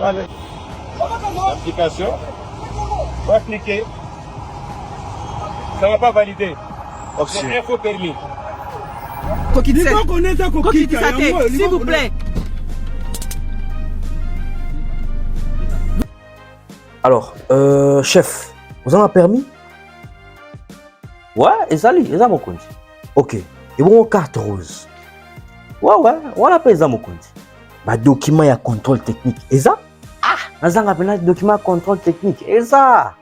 Allez. L'application. On va cliquer. Ça ne va pas valider. Option info permis. S'il vous plaît. Alors, chef, vous en avez permis? Ouais, ezali, eza mokonzi. Ok, et bon, carte rose. Ouais, on appelle eza mokonzi. Bah, document ya contrôle technique. Eza? Ah, nazanga pena document contrôle technique. Eza?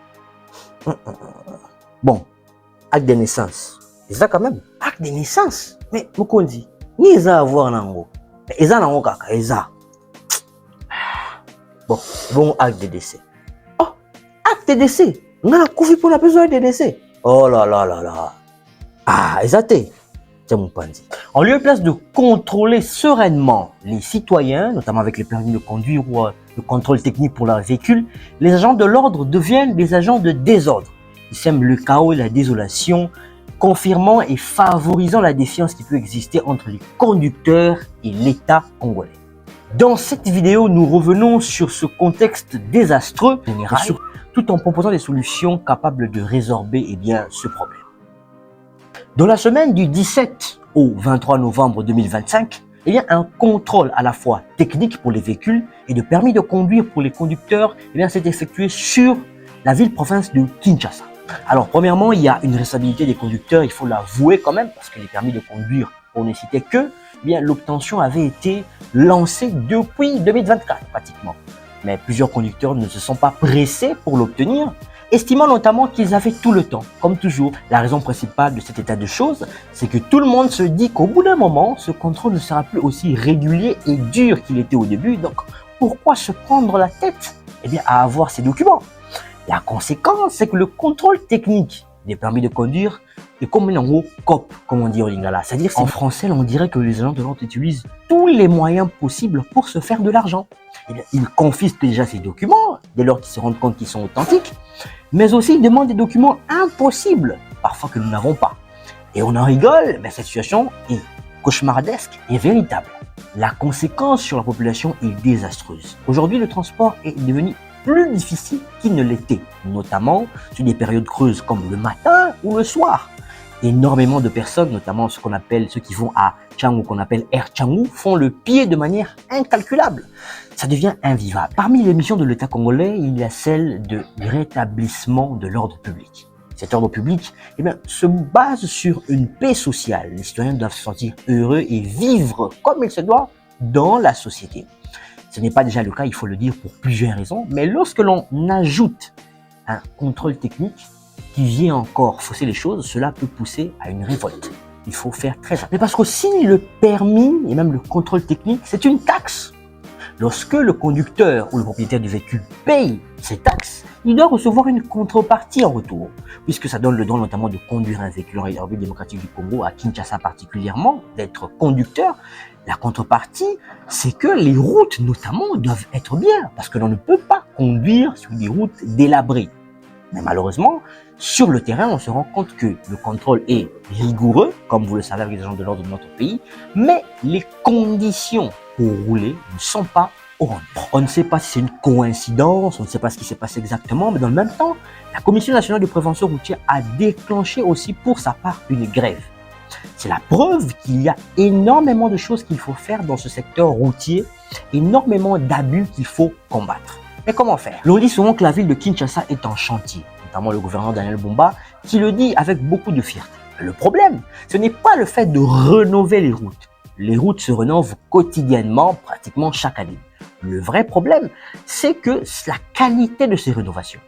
Bon, acte de naissance. Eza quand même? Acte de naissance? Mais mokonzi, ni eza avoir nango. Eza nango kaka, eza. Bon, acte de décès. Oh, acte de décès. On a couvé pour la besoin de décès. Oh là là là là. Ah, exacté. C'est mon pandi. En lieu et place de contrôler sereinement les citoyens, notamment avec les permis de conduire ou le contrôle technique pour leurs véhicules, les agents de l'ordre deviennent des agents de désordre. Ils sèment le chaos et la désolation, confirmant et favorisant la défiance qui peut exister entre les conducteurs et l'État congolais. Dans cette vidéo, nous revenons sur ce contexte désastreux général, tout en proposant des solutions capables de résorber ce problème. Dans la semaine du 17 au 23 novembre 2025, un contrôle à la fois technique pour les véhicules et de permis de conduire pour les conducteurs s'est effectué sur la ville-province de Kinshasa. Alors, premièrement, il y a une responsabilité des conducteurs, il faut l'avouer quand même, parce que les permis de conduire, on ne citait que, l'obtention avait été lancée depuis 2024 pratiquement. Mais plusieurs conducteurs ne se sont pas pressés pour l'obtenir, estimant notamment qu'ils avaient tout le temps. Comme toujours, la raison principale de cet état de choses, c'est que tout le monde se dit qu'au bout d'un moment, ce contrôle ne sera plus aussi régulier et dur qu'il était au début. Donc, pourquoi se prendre la tête à avoir ces documents? La conséquence, c'est que le contrôle technique des permis de conduire est comme un gros COP, comme on dit au Lingala. C'est-à-dire en français, on dirait que les agents de l'ordre utilisent tous les moyens possibles pour se faire de l'argent. Ils confisquent déjà ces documents, dès lors qu'ils se rendent compte qu'ils sont authentiques, mais aussi ils demandent des documents impossibles, parfois que nous n'avons pas. Et on en rigole, mais cette situation est cauchemardesque et véritable. La conséquence sur la population est désastreuse. Aujourd'hui, le transport est devenu plus difficile qu'il ne l'était, notamment sur des périodes creuses comme le matin ou le soir. Énormément de personnes, notamment ceux qui vont à Tchangou, qu'on appelle Air Tchangou, font le pied de manière incalculable. Ça devient invivable. Parmi les missions de l'État congolais, il y a celle de rétablissement de l'ordre public. Cet ordre public se base sur une paix sociale. Les citoyens doivent se sentir heureux et vivre comme il se doit dans la société. Ce n'est pas déjà le cas, il faut le dire, pour plusieurs raisons, mais lorsque l'on ajoute un contrôle technique qui vient encore fausser les choses, cela peut pousser à une révolte. Il faut faire très attention. Mais parce qu'aussi le permis et même le contrôle technique, c'est une taxe. Lorsque le conducteur ou le propriétaire du véhicule paye ces taxes, il doit recevoir une contrepartie en retour, puisque ça donne le droit notamment de conduire un véhicule en République démocratique du Congo, à Kinshasa particulièrement, d'être conducteur. La contrepartie, c'est que les routes notamment doivent être bien, parce que l'on ne peut pas conduire sur des routes délabrées. Mais malheureusement, sur le terrain, on se rend compte que le contrôle est rigoureux, comme vous le savez avec les agents de l'ordre de notre pays, mais les conditions pour rouler ne sont pas au rendez-vous. On ne sait pas si c'est une coïncidence, on ne sait pas ce qui s'est passé exactement, mais dans le même temps, la Commission nationale de prévention routière a déclenché aussi pour sa part une grève. C'est la preuve qu'il y a énormément de choses qu'il faut faire dans ce secteur routier, énormément d'abus qu'il faut combattre. Mais comment faire? L'on dit souvent que la ville de Kinshasa est en chantier, notamment le gouverneur Daniel Bumba, qui le dit avec beaucoup de fierté. Le problème, ce n'est pas le fait de rénover les routes. Les routes se rénovent quotidiennement, pratiquement chaque année. Le vrai problème, c'est que la qualité de ces rénovations.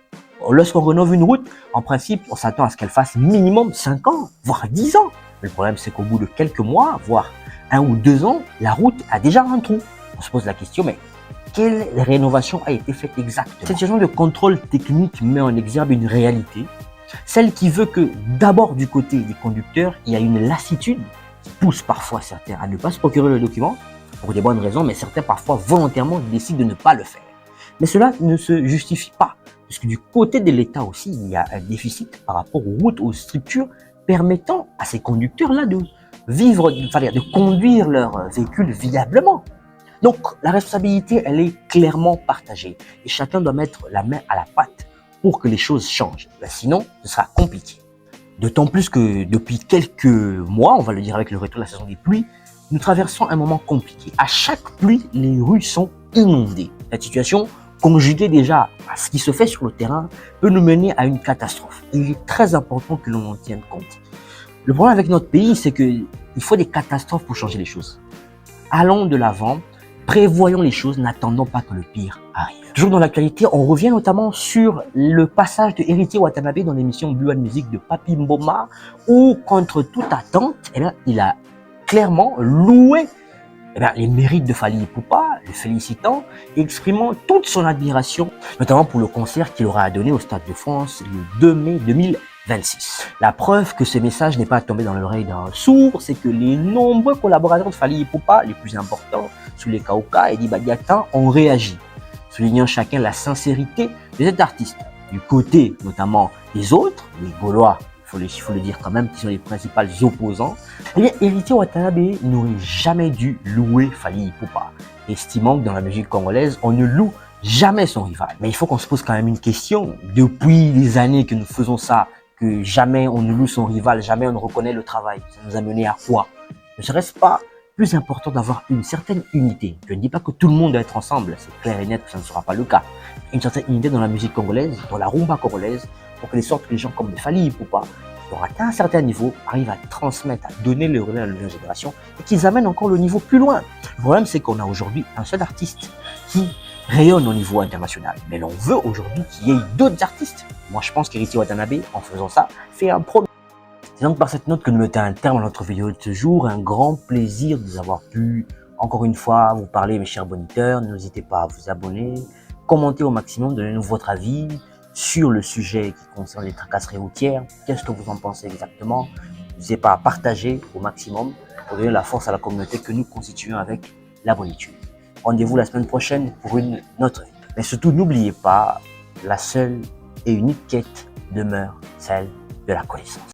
Lorsqu'on rénove une route, en principe, on s'attend à ce qu'elle fasse minimum 5 ans, voire 10 ans. Le problème, c'est qu'au bout de quelques mois, voire 1 ou 2 ans, la route a déjà un trou. On se pose la question, mais quelle rénovation a été faite exactement? Cette situation de contrôle technique met en exergue une réalité, celle qui veut que d'abord du côté des conducteurs, il y a une lassitude qui pousse parfois certains à ne pas se procurer le document, pour des bonnes raisons, mais certains parfois volontairement décident de ne pas le faire. Mais cela ne se justifie pas, puisque du côté de l'État aussi, il y a un déficit par rapport aux routes, aux structures permettant à ces conducteurs-là de vivre, de conduire leur véhicule viablement. Donc, la responsabilité, elle est clairement partagée. Et chacun doit mettre la main à la pâte pour que les choses changent. Sinon, ce sera compliqué. D'autant plus que depuis quelques mois, on va le dire avec le retour de la saison des pluies, nous traversons un moment compliqué. À chaque pluie, les rues sont inondées. Cette situation, conjuguée déjà à ce qui se fait sur le terrain, peut nous mener à une catastrophe. Il est très important que l'on en tienne compte. Le problème avec notre pays, c'est qu'il faut des catastrophes pour changer les choses. Allons de l'avant, prévoyons les choses, n'attendons pas que le pire arrive. Toujours dans l'actualité, on revient notamment sur le passage de Héritier Watanabe dans l'émission Buan Music de Papi Mboma, où, contre toute attente, il a clairement loué les mérites de Fally Ipupa, le félicitant et exprimant toute son admiration, notamment pour le concert qu'il aura donné au Stade de France le 2 mai 2026. La preuve que ce message n'est pas tombé dans l'oreille d'un sourd, c'est que les nombreux collaborateurs de Fally Ipupa, les plus importants, Souley Kaouka et Dibadiatin, ont réagi, soulignant chacun la sincérité de cet artiste. Du côté notamment des autres, les Gaulois, il faut le dire quand même, qui sont les principaux opposants, Héritier Watanabe n'aurait jamais dû louer Fally Ipupa, estimant que dans la musique congolaise, on ne loue jamais son rival. Mais il faut qu'on se pose quand même une question. Depuis les années que nous faisons ça, que jamais on ne loue son rival, jamais on ne reconnaît le travail, ça nous a mené à quoi? Ne serait-ce pas plus important d'avoir une certaine unité? Je ne dis pas que tout le monde doit être ensemble, c'est clair et net que ça ne sera pas le cas. Une certaine unité dans la musique congolaise, dans la rumba congolaise, pour que les sortes que les gens comme Fally Ipupa, qui ont atteint un certain niveau, arrivent à transmettre, à donner le relais à la nouvelle génération et qu'ils amènent encore le niveau plus loin. Le problème, c'est qu'on a aujourd'hui un seul artiste qui rayonne au niveau international. Mais l'on veut aujourd'hui qu'il y ait d'autres artistes. Moi, je pense qu'Héritier Watanabe, en faisant ça, fait un premier. C'est donc par cette note que nous mettons un terme à notre vidéo de ce jour. Un grand plaisir de vous avoir pu, encore une fois, vous parler, mes chers boniteurs. N'hésitez pas à vous abonner, commenter au maximum, donnez-nous votre avis sur le sujet qui concerne les tracasseries routières. Qu'est-ce que vous en pensez exactement? N'hésitez pas à partager au maximum pour donner la force à la communauté que nous constituons avec la bonitude. Rendez-vous la semaine prochaine pour une autre vie. Mais surtout, n'oubliez pas, la seule et unique quête demeure celle de la connaissance.